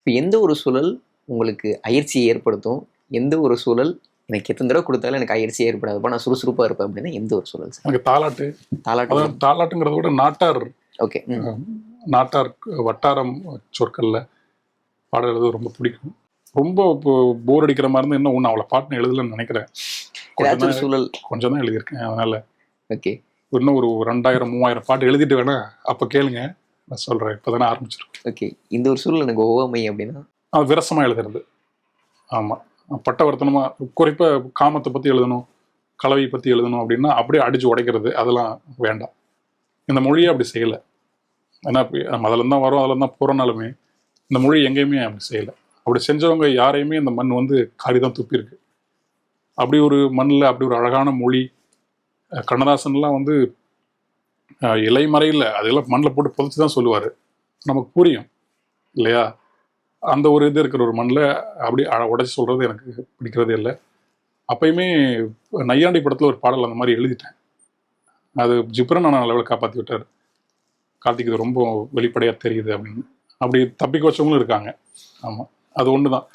இப்ப எந்த ஒரு சூழல் உங்களுக்கு அயற்சியை ஏற்படுத்தும்? எந்த ஒரு சூழல் எனக்கு எத்தன தடவ குடுத்தாலும் எனக்கு அயற்சியே ஏற்படாதுப்பா. நான் சுறுசுறுப்பா இருப்பேன் அப்டின்னா எந்த ஒரு சூழல் சார்? எனக்கு தாலாட்டு. தாலாட்டு. அதாவது தாலாட்டுங்கிறத விட நாட்டார். ஓகே. நாட்டார் வட்டாரம் சொற்கள்ல பாடல் எழுத ரொம்ப பிடிக்கும். ரொம்ப போர் அடிக்கிற மாதிரி இருந்தா இன்னும் ஒண்ணு அவள பாட்டுன்னு எழுதலன்னு நினைக்கிறேன். ஏதாச்சும் ஒரு சூழல் கொஞ்சம் தான் எழுதியிருக்கேன். அதனால ஓகே. இன்னும் ஒரு 2000, 3000 பாட்டு எழுதிட்டு வேணா அப்ப கேளுங்க. நான் சொல்றேன். இப்பதானே ஆரம்பிச்சிருக்கேன். ஓகே. இந்த ஒரு சூழல் எனக்கு ஒவ்வாமை அப்டின்னா? அது விரசமா எழுதுறது. ஆமா. பட்டவர்த்தனமா குறிப்பா காமத்தை பத்தி எழுதணும், கலவை பத்தி எழுதணும் அப்படின்னா அப்படியே அடிச்சு உடைக்கிறது அதெல்லாம் வேண்டாம். இந்த மொழியை அப்படி செய்யலை. ஏன்னா நம்ம அதில் தான் வரோம், அதில் தான் போகிறனாலுமே இந்த மொழி எங்கேயுமே அப்படி செய்யலை. அப்படி செஞ்சவங்க யாரையுமே இந்த மண் வந்து காரிதான் துப்பியிருக்கு. அப்படி ஒரு மண்ணில் அப்படி ஒரு அழகான மொழி. கண்ணதாசன்லாம் வந்து இலைமறையில் அதெல்லாம் மண்ணில் போட்டு புதைச்சி தான் சொல்லுவார். நமக்கு புரியும் இல்லையா? அந்த ஒரு இது இருக்கிற ஒரு மண்ணில் அப்படி உடைச்சி சொல்கிறது எனக்கு பிடிக்கிறதே இல்லை. அப்பயுமே நையாண்டி படத்தில் ஒரு பாடல் அந்த மாதிரி எழுதிட்டேன். அது ஜிப்ரன் நான் லெவலில் காப்பாற்றி விட்டார். கார்த்திக் இது ரொம்ப வெளிப்படையாக தெரியுது அப்படின்னு. அப்படி தப்பிக்க வச்சவங்களும் இருக்காங்க. ஆமாம், அது ஒன்று தான்.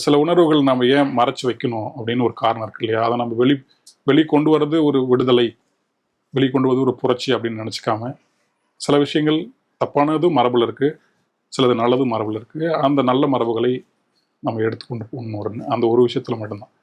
சில உணர்வுகள் நம்ம ஏன் மறைச்சு வைக்கணும் அப்படின்னு ஒரு காரணம் இருக்கு இல்லையா? அதை நம்ம வெளிக்கொண்டு வர்றது ஒரு விடுதலை, வெளிக்கொண்டு வருவது ஒரு புரட்சி அப்படின்னு நினச்சிக்காம, சில விஷயங்கள் தப்பானதும் மரபில் இருக்குது, சிலது நல்லதும் மரபில் இருக்குது. அந்த நல்ல மரபுகளை நம்ம எடுத்துக்கொண்டு போகணும். அந்த ஒரு விஷயத்தில் மட்டும்தான்.